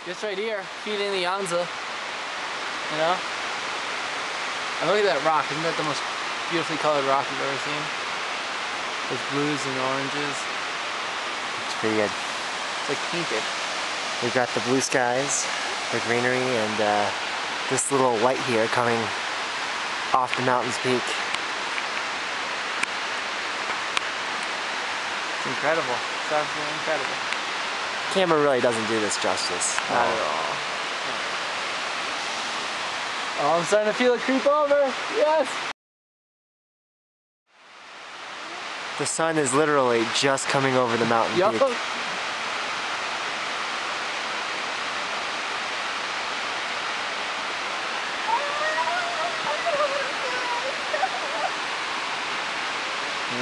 Just right here, feeding the Yanza. You know? And look at that rock. Isn't that the most beautifully colored rock you've ever seen? Those blues and oranges. It's pretty good. It's like painted. We've got the blue skies, the greenery, and this little light here coming off the mountain's peak. It's incredible. It's absolutely incredible. Camera really doesn't do this justice. Not at all. Oh, I'm starting to feel it creep over. Yes! The sun is literally just coming over the mountain Yo. peak.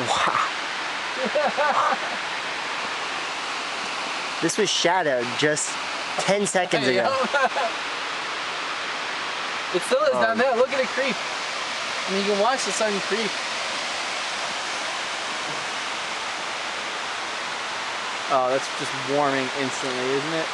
Wow. This was shadowed just 10 seconds ago. It still is down there. Look at it creep. I mean, you can watch the sun creep. Oh, that's just warming instantly, isn't it?